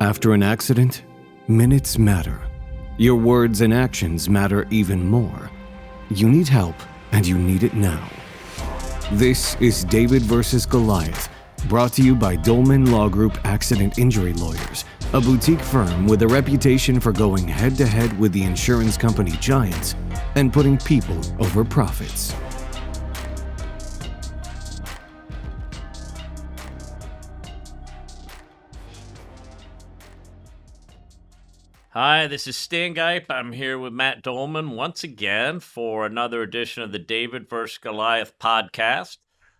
After an accident, minutes matter. Your words and actions matter even more. You need help, and you need it now. This is David vs. Goliath, brought to you by Dolman Law Group Accident Injury Lawyers, a boutique firm with a reputation for going head-to-head with the insurance company giants and putting people over profits. Hi, this is Stan Gipe. I'm here with Matt Dolman once again for another edition of the David vs. Goliath podcast.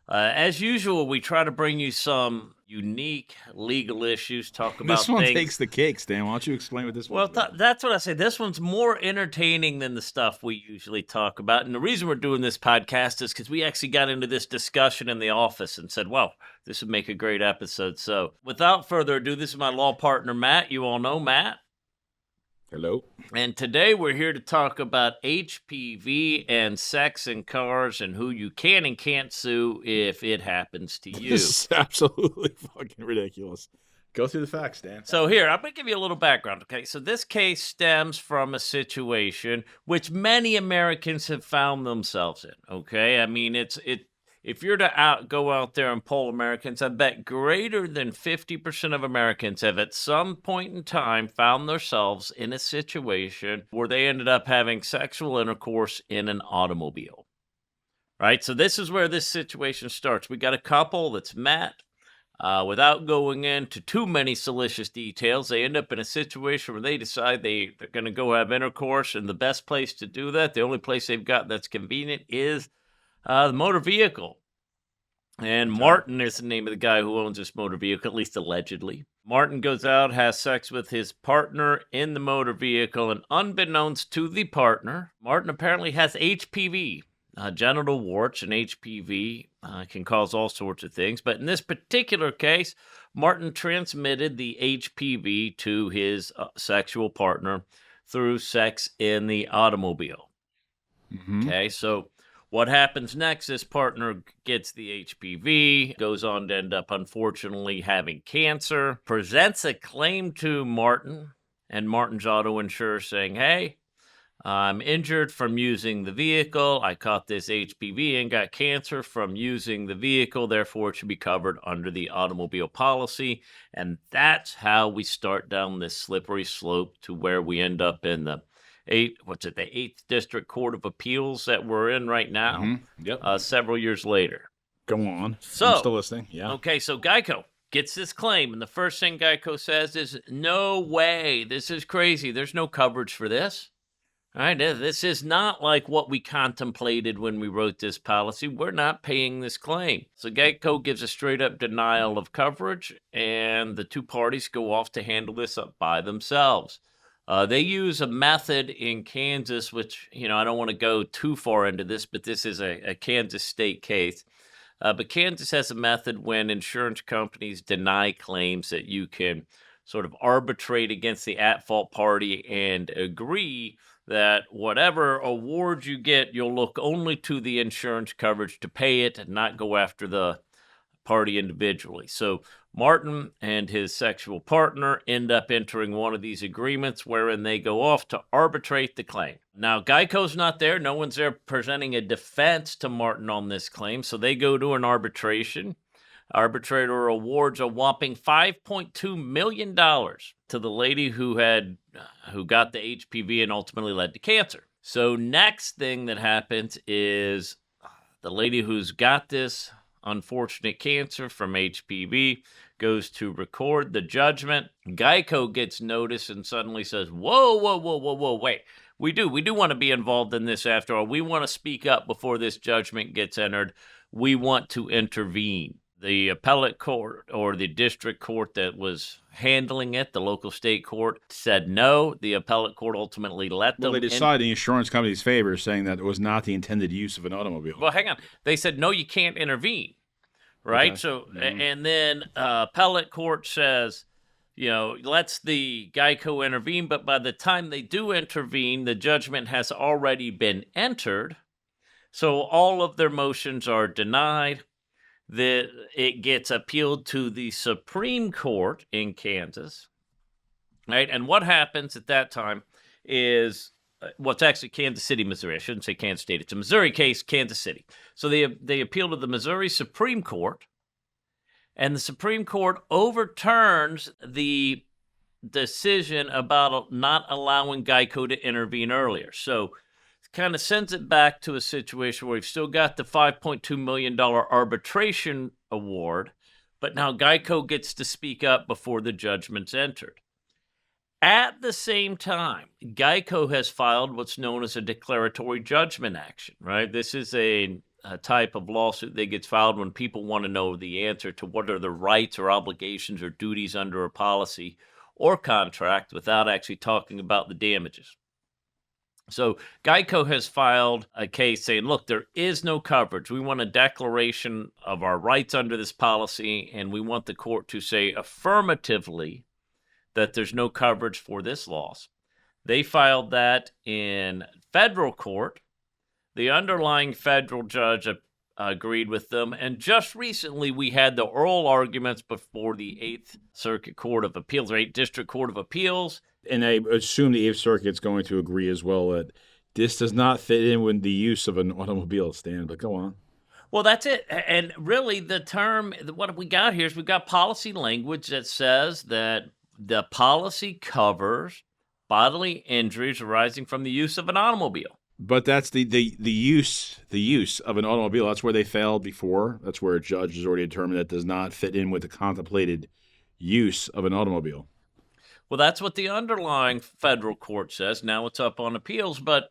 As usual, we try to bring you some unique legal issues, talk about This one things. takes the cake, Stan. Why don't you explain what this one's about? That's what I say. This one's more entertaining than the stuff we usually talk about. And the reason we're doing this podcast is because we actually got into this discussion in the office and said, well, this would make a great episode. So without further ado, this is my law partner, Matt. You all know Matt. Hello. And today we're here to talk about HPV and sex in cars and who you can and can't sue if it happens to you. This is absolutely fucking ridiculous. Go through the facts, Stan. So here, I'm going to give you a little background, okay? So this case stems from a situation which many Americans have found themselves in, okay? I mean, if you're to go out there and poll Americans, I bet greater than 50% of Americans have at some point in time found themselves in a situation where they ended up having sexual intercourse in an automobile, right? So this is where this situation starts. We got a couple that's met. Without going into too many salacious details, they end up in a situation where they decide they're going to go have intercourse, and the best place to do that, the only place they've got that's convenient is the motor vehicle. And Martin is the name of the guy who owns this motor vehicle, at least allegedly. Martin goes out, has sex with his partner in the motor vehicle, and unbeknownst to the partner, Martin apparently has HPV, genital warts, and HPV can cause all sorts of things. But in this particular case, Martin transmitted the HPV to his sexual partner through sex in the automobile. Mm-hmm. Okay, so what happens next? This partner gets the HPV, goes on to end up, unfortunately, having cancer, presents a claim to Martin and Martin's auto insurer saying, hey, I'm injured from using the vehicle. I caught this HPV and got cancer from using the vehicle. Therefore, it should be covered under the automobile policy. And that's how we start down this slippery slope to where we end up in the 8th District Court of Appeals that we're in right now. Mm-hmm. Yep. Several years later. Go on. So, I'm still listening. Yeah. Okay, so GEICO gets this claim, and the first thing GEICO says is, no way, this is crazy. There's no coverage for this. All right, this is not like what we contemplated when we wrote this policy. We're not paying this claim. So GEICO gives a straight-up denial of coverage, and the two parties go off to handle this up by themselves. They use a method in Kansas, which, I don't want to go too far into this, but this is a Kansas state case. But Kansas has a method when insurance companies deny claims that you can sort of arbitrate against the at-fault party and agree that whatever award you get, you'll look only to the insurance coverage to pay it and not go after the party individually. So Martin and his sexual partner end up entering one of these agreements wherein they go off to arbitrate the claim. Now, GEICO's not there. No one's there presenting a defense to Martin on this claim, so they go to an arbitration. Arbitrator awards a whopping $5.2 million to the lady who got the HPV and ultimately led to cancer. So next thing that happens is the lady who's got this unfortunate cancer from HPV goes to record the judgment. GEICO gets notice and suddenly says, whoa, wait. We do want to be involved in this after all. We want to speak up before this judgment gets entered. We want to intervene. The appellate court or the district court that was handling it, the local state court, said no. The appellate court ultimately let them. Well, they decided the insurance company's favor, saying that it was not the intended use of an automobile. Well, hang on. They said, no, you can't intervene, right? Okay. So, and then appellate court says, lets the GEICO intervene, but by the time they do intervene, the judgment has already been entered. So all of their motions are denied. That it gets appealed to the Supreme Court in Kansas. right? And what happens at that time is what's actually Kansas City, Missouri. I shouldn't say Kansas State. It's a Missouri case, Kansas City. So they appeal to the Missouri Supreme Court, and the Supreme Court overturns the decision about not allowing GEICO to intervene earlier. So it kind of sends it back to a situation where we've still got the $5.2 million arbitration award, but now GEICO gets to speak up before the judgment's entered. At the same time, GEICO has filed what's known as a declaratory judgment action, right? This is a type of lawsuit that gets filed when people want to know the answer to what are the rights or obligations or duties under a policy or contract without actually talking about the damages. So GEICO has filed a case saying, look, there is no coverage. We want a declaration of our rights under this policy, and we want the court to say affirmatively that there's no coverage for this loss. They filed that in federal court. The underlying federal judge agreed with them, and just recently we had the oral arguments before the 8th Circuit Court of Appeals, or 8th District Court of Appeals. And I assume the 8th Circuit's going to agree as well that this does not fit in with the use of an automobile, Stan, but go on. Well, that's it. And really the term, what we got here is we've got policy language that says that the policy covers bodily injuries arising from the use of an automobile. But that's the use of an automobile. That's where they failed before. That's where a judge has already determined that does not fit in with the contemplated use of an automobile. Well, that's what the underlying federal court says. Now it's up on appeals. But,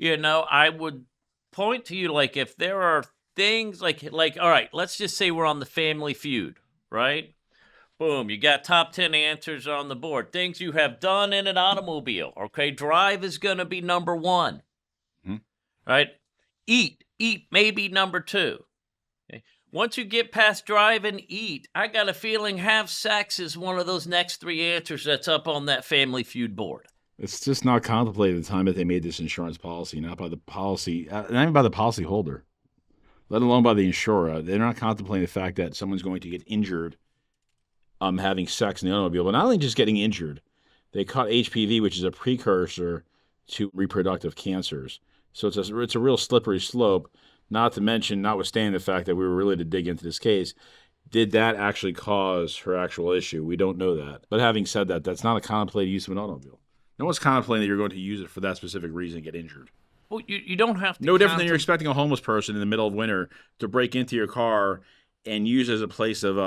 I would point to you, like, if there are things like, all right, let's just say we're on the Family Feud, right? Boom, you got top 10 answers on the board. Things you have done in an automobile, okay? Drive is going to be number 1. Right? Eat maybe number 2. Okay? Once you get past drive and eat, I got a feeling have sex is one of those next 3 answers that's up on that Family Feud board. It's just not contemplated at the time that they made this insurance policy, not by the policy, not even by the policy holder, let alone by the insurer. They're not contemplating the fact that someone's going to get injured having sex in the automobile. But not only just getting injured, they caught HPV, which is a precursor to reproductive cancers. So it's a real slippery slope, not to mention, notwithstanding the fact that we were really to dig into this case, did that actually cause her actual issue? We don't know that. But having said that, that's not a contemplated use of an automobile. No one's contemplating that you're going to use it for that specific reason and get injured. Well, you don't have to. No different than you're expecting a homeless person in the middle of winter to break into your car and use it as a place of,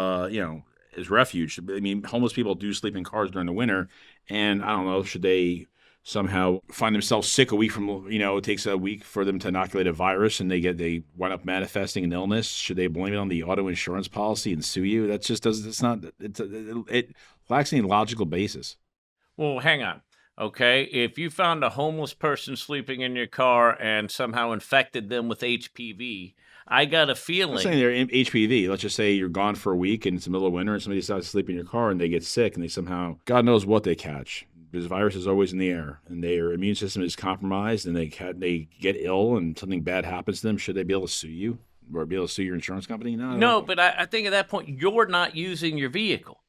as refuge. I mean, homeless people do sleep in cars during the winter, and I don't know, should they somehow find themselves sick a week from, it takes a week for them to inoculate a virus and they wind up manifesting an illness. Should they blame it on the auto insurance policy and sue you? That just doesn't, it lacks any logical basis. Well, hang on. Okay. If you found a homeless person sleeping in your car and somehow infected them with HPV, I got a feeling. I'm saying they're HPV. Let's just say you're gone for a week and it's the middle of winter and somebody decides to sleep in your car and they get sick and they somehow, God knows what they catch. This virus is always in the air, and their immune system is compromised, and they get ill, and something bad happens to them. Should they be able to sue you or be able to sue your insurance company? No, but I think at that point you're not using your vehicle,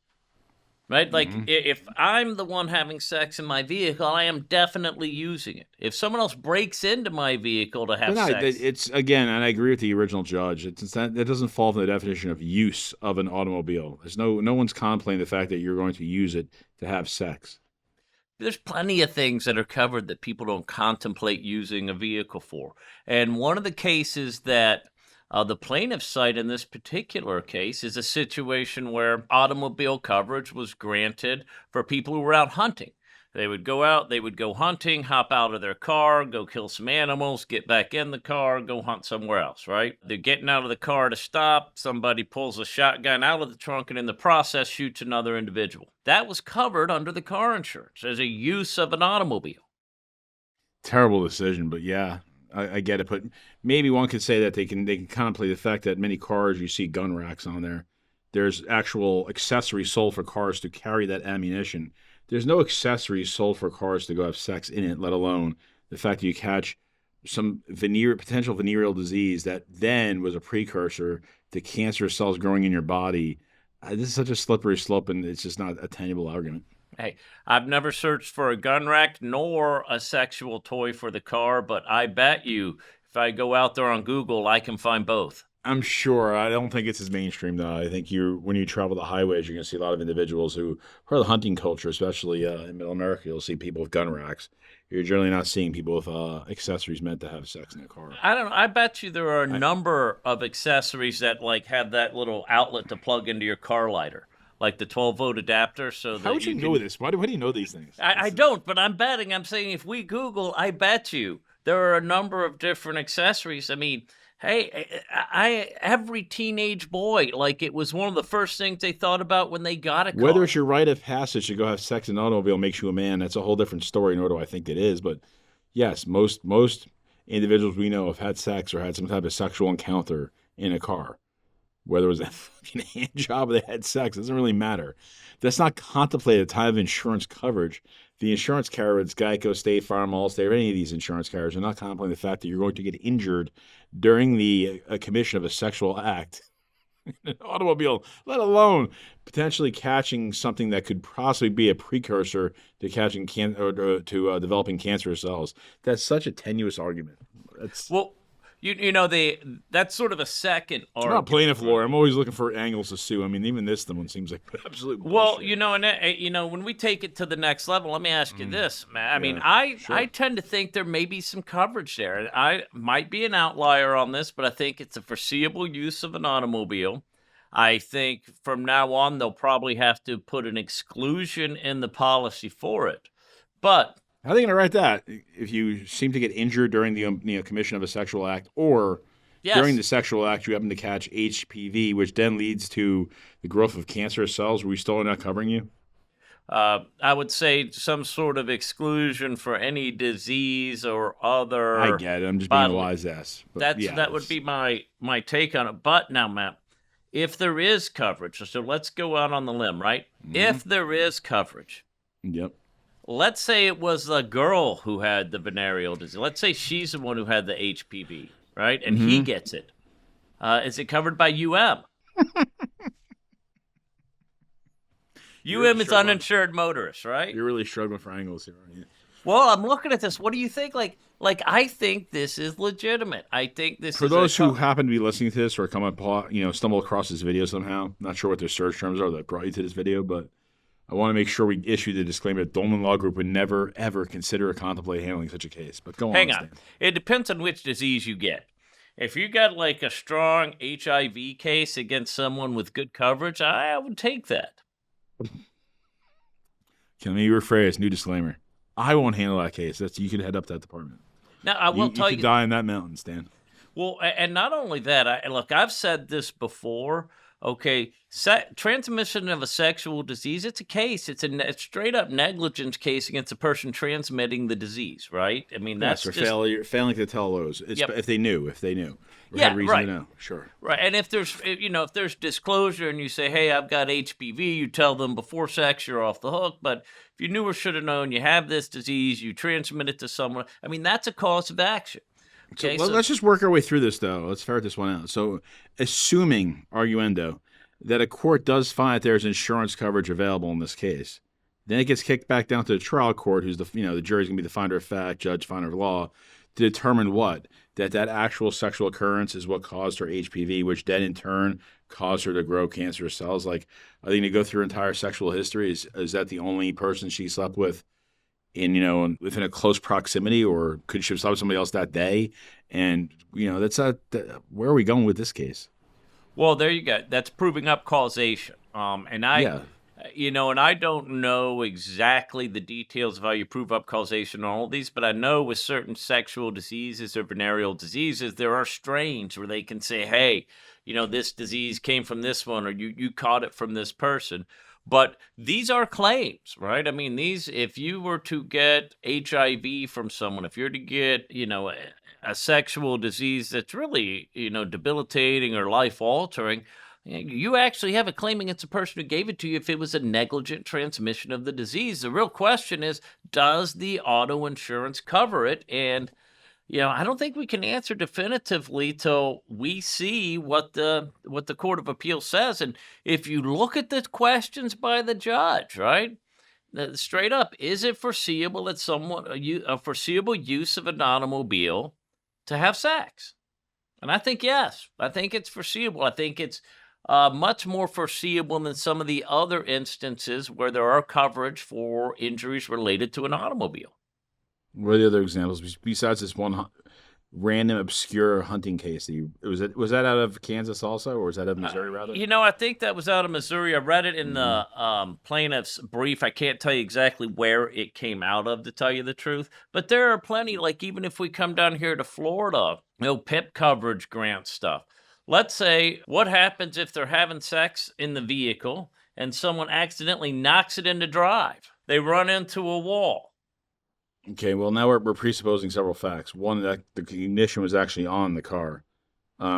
right? Like if I'm the one having sex in my vehicle, I am definitely using it. If someone else breaks into my vehicle to have sex, it's again, and I agree with the original judge. It doesn't fall within the definition of use of an automobile. There's no one's contemplating the fact that you're going to use it to have sex. There's plenty of things that are covered that people don't contemplate using a vehicle for. And one of the cases that the plaintiffs cite in this particular case is a situation where automobile coverage was granted for people who were out hunting. They would go out, they would go hunting, hop out of their car, go kill some animals, get back in the car, go hunt somewhere else, right? They're getting out of the car to stop. Somebody pulls a shotgun out of the trunk and in the process shoots another individual. That was covered under the car insurance as a use of an automobile. Terrible decision, but yeah, I get it. But maybe one could say that they can contemplate the fact that many cars, you see gun racks on there. There's actual accessories sold for cars to carry that ammunition. There's no accessories sold for cars to go have sex in it, let alone the fact that you catch some potential venereal disease that then was a precursor to cancer cells growing in your body. This is such a slippery slope, and it's just not a tenable argument. Hey, I've never searched for a gun rack nor a sexual toy for the car, but I bet you if I go out there on Google, I can find both. I'm sure. I don't think it's as mainstream though. I think when you travel the highways, you're going to see a lot of individuals who, part of the hunting culture, especially in Middle America, you'll see people with gun racks. You're generally not seeing people with accessories meant to have sex in a car. I don't know. I bet you there are a number of accessories that like have that little outlet to plug into your car lighter, like the 12-volt adapter. So How would you know this? Why do you know these things? I don't, but I'm betting. I'm saying if we Google, I bet you there are a number of different accessories. I mean, hey, every teenage boy, like it was one of the first things they thought about when they got a car. Whether it's your rite of passage to go have sex in an automobile makes you a man, that's a whole different story, nor do I think it is. But yes, most individuals we know have had sex or had some type of sexual encounter in a car. Whether it was a fucking hand job or they had sex, it doesn't really matter. That's not contemplated at the time of insurance coverage. The insurance carriers, GEICO, State Farm, Allstate, or any of these insurance carriers are not contemplating the fact that you're going to get injured during the commission of a sexual act in an automobile, let alone potentially catching something that could possibly be a precursor to catching developing cancerous cells. That's such a tenuous argument. Well, that's sort of a second I'm argument. not plaintiff lawyer. I'm always looking for angles to sue. I mean, even this one seems like absolute bullshit. Well, when we take it to the next level, let me ask you this, man. I mean, I tend to think there may be some coverage there. I might be an outlier on this, but I think it's a foreseeable use of an automobile. I think from now on, they'll probably have to put an exclusion in the policy for it. But how are they going to write that? If you seem to get injured during the commission of a sexual act, or during the sexual act you happen to catch HPV, which then leads to the growth of cancerous cells, are we still not covering you? I would say some sort of exclusion for any disease or other. I get it. I'm just being a wise ass. That would be my take on it. But now, Matt, if there is coverage, so let's go out on the limb, right? Mm-hmm. If there is coverage. Yep. Let's say it was a girl who had the venereal disease. Let's say she's the one who had the HPV, right? And he gets it. Is it covered by UM? UM is uninsured motorist, right? You're really struggling for angles here, aren't you? Well, I'm looking at this. What do you think? Like I think this is legitimate. I think this for is those who happen to be listening to this or stumble across this video somehow. Not sure what their search terms are that brought you to this video, but I want to make sure we issue the disclaimer that Dolman Law Group would never, ever consider or contemplate handling such a case. But go on. Hang on. It depends on which disease you get. If you got like a strong HIV case against someone with good coverage, I would take that. Can we rephrase? New disclaimer. I won't handle that case. You can head up that department. Now, I will tell you. You could die in that mountain, Stan. Well, and not only that, I've said this before. Okay, transmission of a sexual disease, it's a case. It's a straight-up negligence case against a person transmitting the disease, right? I mean, that's just failing to tell those. If they knew. Or had reason to know. Sure. Right, and if there's disclosure and you say, hey, I've got HPV, you tell them before sex you're off the hook. But if you knew or should have known you have this disease, you transmit it to someone, I mean, that's a cause of action. Okay, so let's just work our way through this, though. Let's ferret this one out. So, assuming, arguendo, that a court does find that there's insurance coverage available in this case, then it gets kicked back down to the trial court, who's the jury's going to be the finder of fact, judge, finder of law, to determine what? That actual sexual occurrence is what caused her HPV, which then in turn caused her to grow cancerous cells. Like, I think to go through her entire sexual history, is that the only person she slept with within a close proximity, or could she have slept with somebody else that day? And, where are we going with this case? Well, there you go. That's proving up causation. And I don't know exactly the details of how you prove up causation on all these, but I know with certain sexual diseases or venereal diseases, there are strains where they can say, hey, this disease came from this one, or you caught it from this person. But these are claims, right? I mean, if you were to get HIV from someone, if you're to get, a sexual disease that's really, debilitating or life-altering, you actually have a claim against the person who gave it to you if it was a negligent transmission of the disease. The real question is, does the auto insurance cover it? And I don't think we can answer definitively till we see what the Court of Appeal says. And if you look at the questions by the judge, right, Straight up, is it foreseeable that a foreseeable use of an automobile to have sex? And I think yes. I think it's foreseeable. I think it's much more foreseeable than some of the other instances where there are coverage for injuries related to an automobile. What are the other examples besides this one random obscure hunting case? Was that out of Kansas also, or was that out of Missouri rather? I think that was out of Missouri. I read it in the plaintiff's brief. I can't tell you exactly where it came out of, to tell you the truth. But there are plenty, like even if we come down here to Florida, PIP coverage grant stuff. Let's say, what happens if they're having sex in the vehicle and someone accidentally knocks it into drive? They run into a wall. Okay, well, now we're presupposing several facts. One, that the ignition was actually on the car,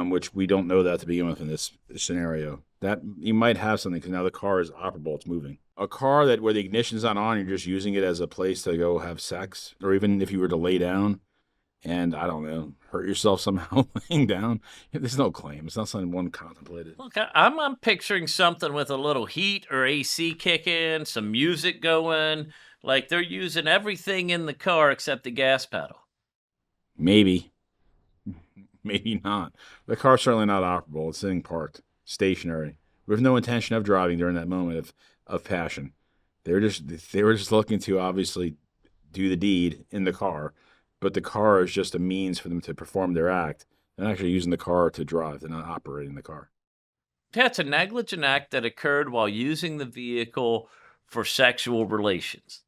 which we don't know that to begin with in this scenario. That you might have something because now the car is operable, it's moving. A car where the ignition's not on, you're just using it as a place to go have sex, or even if you were to lay down and, I don't know, hurt yourself somehow laying down, there's no claim. It's not something one contemplated. Look, I'm picturing something with a little heat or AC kicking, some music going. Like they're using everything in the car except the gas pedal. Maybe. Maybe not. The car's certainly not operable. It's sitting parked, stationary, with no intention of driving during that moment of passion. They were just looking to obviously do the deed in the car, but the car is just a means for them to perform their act. They're not actually using the car to drive. They're not operating the car. Yeah, it's a negligent act that occurred while using the vehicle for sexual relations.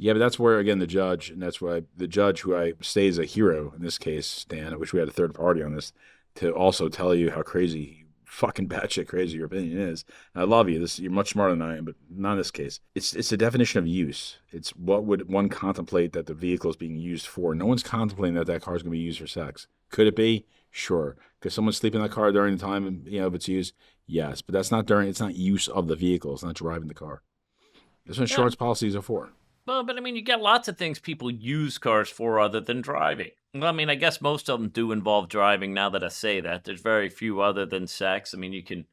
Yeah, but that's where, again, the judge, and that's why the judge, who I say is a hero in this case, Stan, I wish we had a third party on this, to also tell you how crazy, fucking batshit crazy your opinion is. And I love you. You're much smarter than I am, but not in this case. It's a definition of use. It's what would one contemplate that the vehicle is being used for. No one's contemplating that car is going to be used for sex. Could it be? Sure. Could someone sleep in that car during the time, if it's used? Yes, but it's not use of the vehicle. It's not driving the car. That's what insurance policies are for. Well, but I mean, you got lots of things people use cars for other than driving. Well, I mean, I guess most of them do involve driving now that I say that. There's very few other than sex. I mean, you can,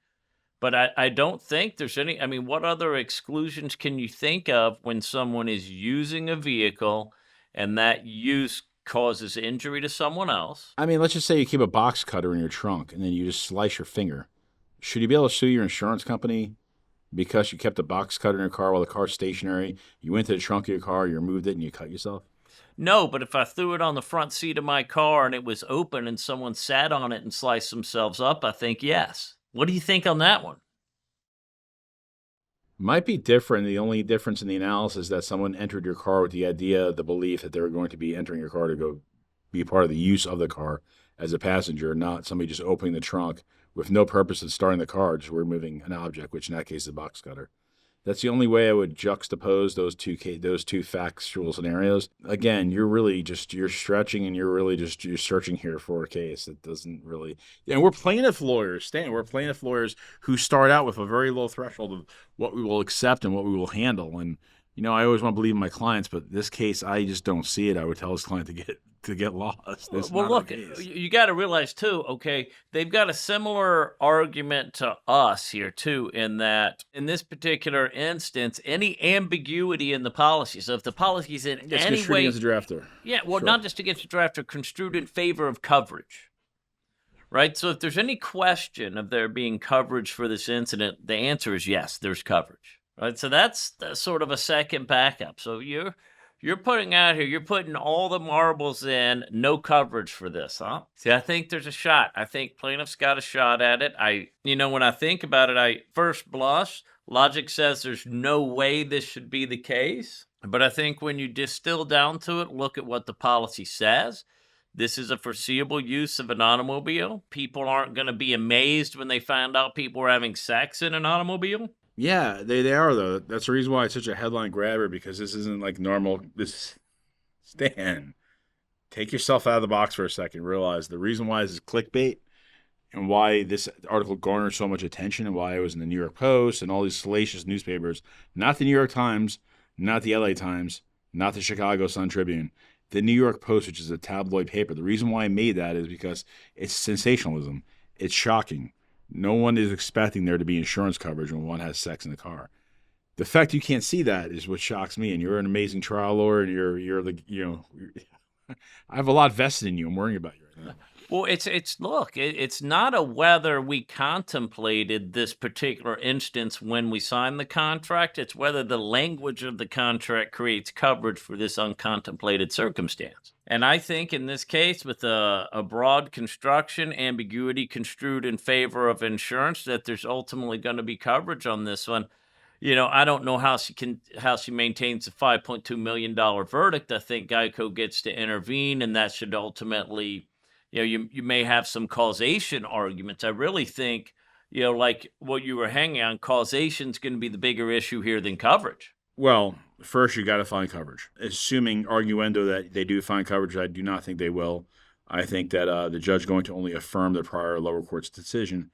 but I don't think there's any, I mean, what other exclusions can you think of when someone is using a vehicle and that use causes injury to someone else? I mean, let's just say you keep a box cutter in your trunk and then you just slice your finger. Should you be able to sue your insurance company because you kept a box cutter in your car while the car's stationary? You went to the trunk of your car, you removed it, and you cut yourself? No, but if I threw it on the front seat of my car and it was open and someone sat on it and sliced themselves up, I think yes. What do you think on that one? Might be different. The only difference in the analysis is that someone entered your car with the idea, the belief that they were going to be entering your car to go be part of the use of the car as a passenger, not somebody just opening the trunk with no purpose of starting the car, just removing an object, which in that case is a box cutter. That's the only way I would juxtapose those two factual scenarios. Again, you're stretching and you're searching here for a case that doesn't really. And we're plaintiff lawyers, Stan. We're plaintiff lawyers who start out with a very low threshold of what we will accept and what we will handle. And I always want to believe in my clients, but this case, I just don't see it. I would tell this client to get lost. Well, look, you got to realize too. Okay, they've got a similar argument to us here too, in that in this particular instance, any ambiguity in the policy. So if the policy is in any way against the drafter, sure. Not just against the drafter, construed in favor of coverage. Right. So if there's any question of there being coverage for this incident, the answer is yes. There's coverage. Right, so that's sort of a second backup. So you're putting all the marbles in, no coverage for this, huh? See, I think there's a shot. I think plaintiffs got a shot at it. When I think about it, I first blush. Logic says there's no way this should be the case. But I think when you distill down to it, look at what the policy says. This is a foreseeable use of an automobile. People aren't going to be amazed when they find out people are having sex in an automobile. Yeah, they are, though. That's the reason why it's such a headline grabber, because this isn't like normal. Stan, take yourself out of the box for a second. Realize the reason why this is clickbait and why this article garnered so much attention and why it was in the New York Post and all these salacious newspapers, not the New York Times, not the LA Times, not the Chicago Sun-Tribune, the New York Post, which is a tabloid paper. The reason why I made that is because it's sensationalism. It's shocking. No one is expecting there to be insurance coverage when one has sex in the car. The fact you can't see that is what shocks me. And you're an amazing trial lawyer, and you're the I have a lot vested in you. I'm worrying about you right now. Well, it's not a whether we contemplated this particular instance when we signed the contract. It's whether the language of the contract creates coverage for this uncontemplated circumstance. And I think in this case, with a broad construction, ambiguity construed in favor of insurance, that there's ultimately going to be coverage on this one. I don't know how she maintains a $5.2 million verdict. I think GEICO gets to intervene, and that should ultimately, you may have some causation arguments. I really think, like what you were hanging on, causation is going to be the bigger issue here than coverage. Well, first you got to find coverage. Assuming arguendo that they do find coverage, I do not think they will. I think that the judge is going to only affirm the prior lower court's decision.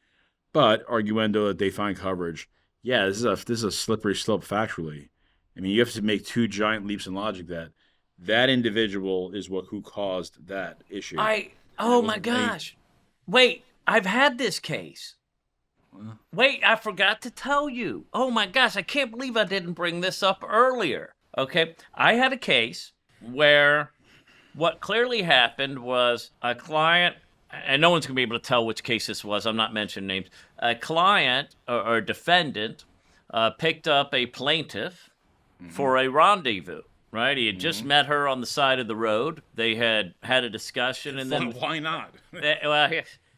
But arguendo that they find coverage, yeah, this is a slippery slope factually. I mean, you have to make two giant leaps in logic that individual is who caused that issue. Oh my gosh. Wait, I've had this case. Wait, I forgot to tell you. Oh my gosh, I can't believe I didn't bring this up earlier. Okay, I had a case where what clearly happened was a client, and no one's going to be able to tell which case this was, I'm not mentioning names, a client or defendant picked up a plaintiff for a rendezvous, right? He had just met her on the side of the road. They had a discussion. And then why not? Well,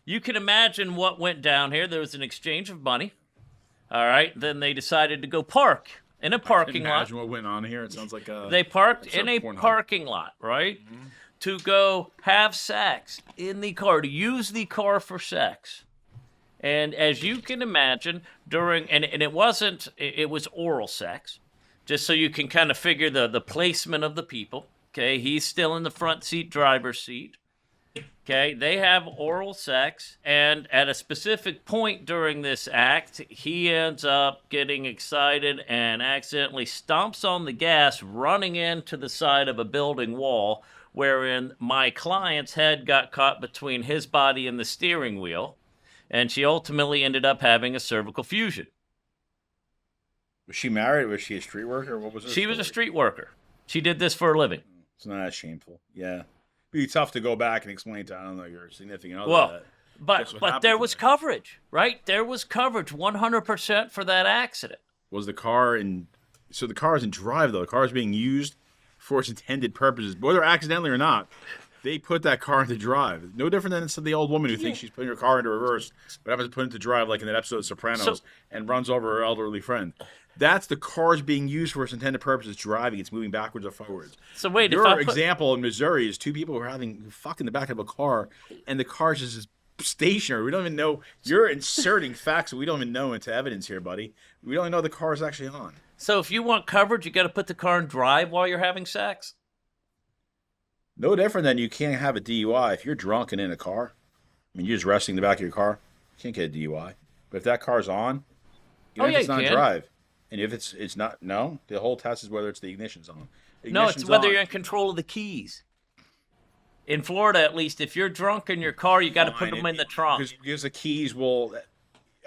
you can imagine what went down here. There was an exchange of money. All right. Then they decided to go park in a parking lot. Imagine what went on here. It sounds like they parked in a parking lot, right? To go have sex in the car, to use the car for sex. And as you can imagine, it was oral sex, just so you can kind of figure the placement of the people. Okay, he's still in the front seat, driver's seat. Okay, they have oral sex, and at a specific point during this act, he ends up getting excited and accidentally stomps on the gas, running into the side of a building wall, wherein my client's head got caught between his body and the steering wheel, and she ultimately ended up having a cervical fusion. Was she married? Was she a street worker? What was her She was a street worker. She did this for a living. It's not that shameful. Yeah. It'd be tough to go back and explain to, I don't know, your significant other. Well, but there was coverage, right? There was coverage 100% for that accident. Was the car so the car isn't drive, though. The car is being used for its intended purposes, whether accidentally or not. They put that car into drive. No different than the old woman who thinks she's putting her car into reverse, but happens to put it into drive like in that episode of Sopranos and runs over her elderly friend. That's the car's being used for its intended purpose. It's driving. It's moving backwards or forwards. So wait, your example in Missouri is two people who are having fuck in the back of a car, and the car's just stationary. We don't even know. You're inserting facts that we don't even know into evidence here, buddy. We don't even know the car is actually on. So if you want coverage, you got to put the car in drive while you're having sex? No different than you can't have a DUI if you're drunk and in a car. I mean, you're just resting in the back of your car. You can't get a DUI. But if that car's on, even if it's not drive, and if it's not, no, the whole test is whether it's the ignition's on. No, it's whether you're in control of the keys. In Florida, at least, if you're drunk in your car, you got to put them in the trunk. Because the keys will,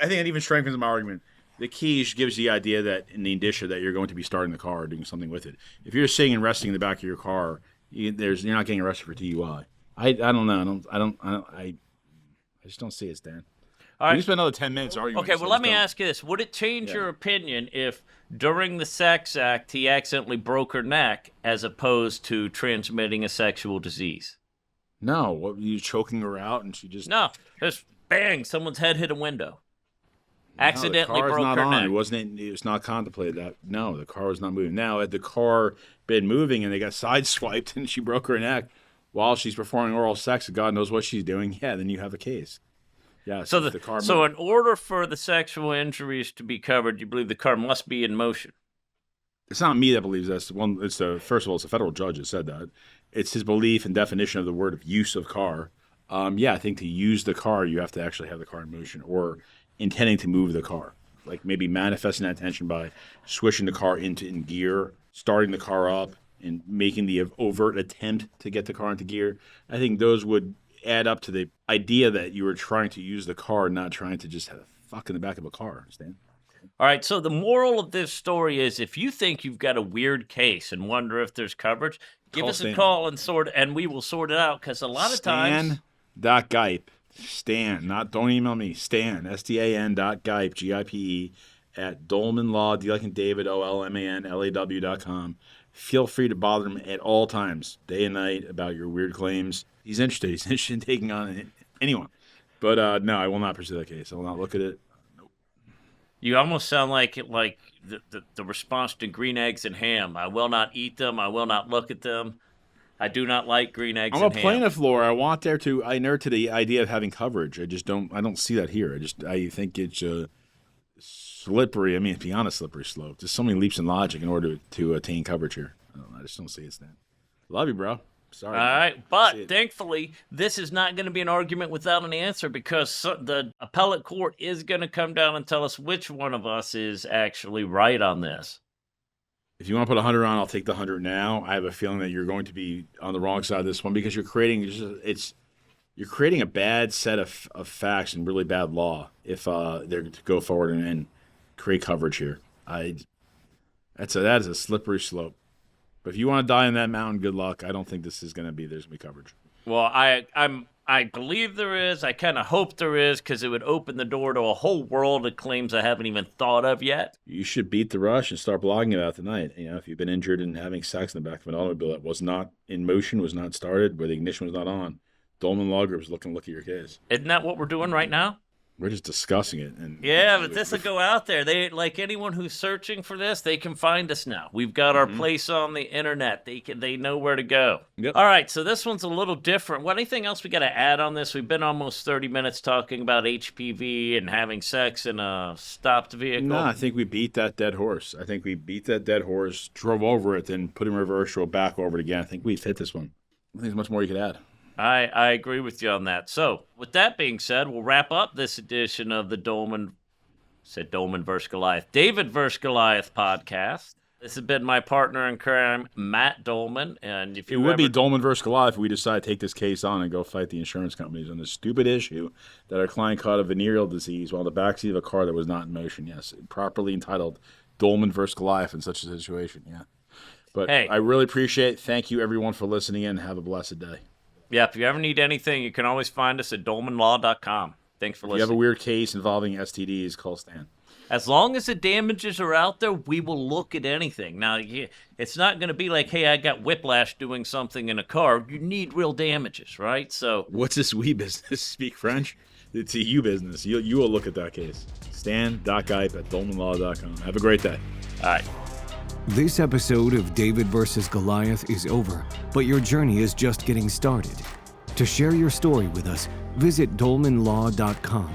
I think it even strengthens my argument. The keys gives the idea that in the indicia that you're going to be starting the car or doing something with it. If you're sitting and resting in the back of your car, you're not getting arrested for DUI. I don't know. I just don't see it, Stan. All right. You spend another 10 minutes arguing. Okay, well, let me ask you this. Would it change your opinion if during the sex act he accidentally broke her neck as opposed to transmitting a sexual disease? No. What, you choking her out and she just... No. Just bang, someone's head hit a window. Accidentally broke her neck. It was not contemplated that. No, the car was not moving. Now, had the car been moving and they got sideswiped and she broke her neck while she's performing oral sex, God knows what she's doing, yeah, then you have a case. Yeah. So in order for the sexual injuries to be covered, you believe the car must be in motion? It's not me that believes that. First of all, it's a federal judge that said that. It's his belief and definition of the word of use of car. I think to use the car, you have to actually have the car in motion or intending to move the car, like maybe manifesting that intention by switching the car in gear, starting the car up, and making the overt attempt to get the car into gear. I think those would add up to the idea that you were trying to use the car, not trying to just have a fuck in the back of a car. Understand? All right, so the moral of this story is if you think you've got a weird case and wonder if there's coverage, give us a call and we will sort it out, because a lot of times... Stan.Gipe. Stan, don't email me. Stan, STAN.Gipe, Gipe, at Dolman Law, D like in David, OLMANLAW.com. Feel free to bother him at all times, day and night, about your weird claims. He's interested. He's interested in taking on anyone. But no, I will not pursue that case. I will not look at it. Nope. You almost sound like the response to green eggs and ham. I will not eat them. I will not look at them. I do not like green eggs and ham. I'm a plaintiff lawyer. I inert to the idea of having coverage. I don't see that here. I think it's slippery. I mean, beyond a slippery slope. Just so many leaps in logic in order to attain coverage here. I just don't see it, Stan. Love you, bro. Sorry. All right, but thankfully, this is not going to be an argument without an answer, because the appellate court is going to come down and tell us which one of us is actually right on this. If you want to put 100 on, I'll take the 100 now. I have a feeling that you're going to be on the wrong side of this one, because you're creating a bad set of facts and really bad law if they're to go forward and create coverage here. That is a slippery slope. But if you want to die on that mountain, good luck. I don't think there's going to be coverage. Well, I believe there is. I kind of hope there is, because it would open the door to a whole world of claims I haven't even thought of yet. You should beat the rush and start blogging about it tonight. If you've been injured and having sex in the back of an automobile that was not in motion, was not started, where the ignition was not on, Dolman Law Group is looking to look at your case. Isn't that what we're doing right now? We're just discussing it. Yeah, but this will go out there. They, like anyone who's searching for this, they can find us now. We've got our place on the internet. They know where to go. Yep. All right, so this one's a little different. What, anything else we got to add on this? We've been almost 30 minutes talking about HPV and having sex in a stopped vehicle. No, I think we beat that dead horse. Drove over it, then put in reverse, drove back over it again. I think we've hit this one. I think there's much more you could add. I agree with you on that. So, with that being said, we'll wrap up this edition of the Dolman versus Goliath, David versus Goliath podcast. This has been my partner in crime, Matt Dolman. And if you would be Dolman versus Goliath if we decide to take this case on and go fight the insurance companies on this stupid issue that our client caught a venereal disease while in the backseat of a car that was not in motion. Yes, properly entitled Dolman versus Goliath in such a situation. Yeah. But hey, I really appreciate it. Thank you, everyone, for listening in. Have a blessed day. Yeah, if you ever need anything, you can always find us at dolmanlaw.com. Thanks for listening. If you have a weird case involving STDs, call Stan. As long as the damages are out there, we will look at anything. Now, it's not going to be like, hey, I got whiplash doing something in a car. You need real damages, right? So, what's this we business? Speak French? It's a you business. You will look at that case. Stan.Gipe at dolmanlaw.com. Have a great day. All right. This episode of David vs. Goliath is over, but your journey is just getting started. To share your story with us, visit dolmanlaw.com.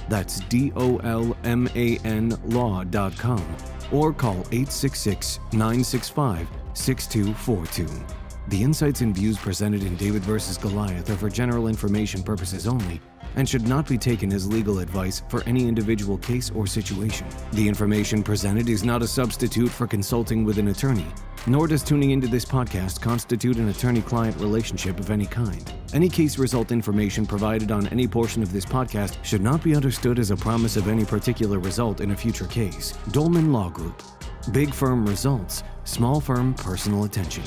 That's DOLMAN law.com, or call 866-965-6242. The insights and views presented in David vs. Goliath are for general information purposes only and should not be taken as legal advice for any individual case or situation. The information presented is not a substitute for consulting with an attorney, nor does tuning into this podcast constitute an attorney-client relationship of any kind. Any case result information provided on any portion of this podcast should not be understood as a promise of any particular result in a future case. Dolman Law Group. Big firm results, small firm personal attention.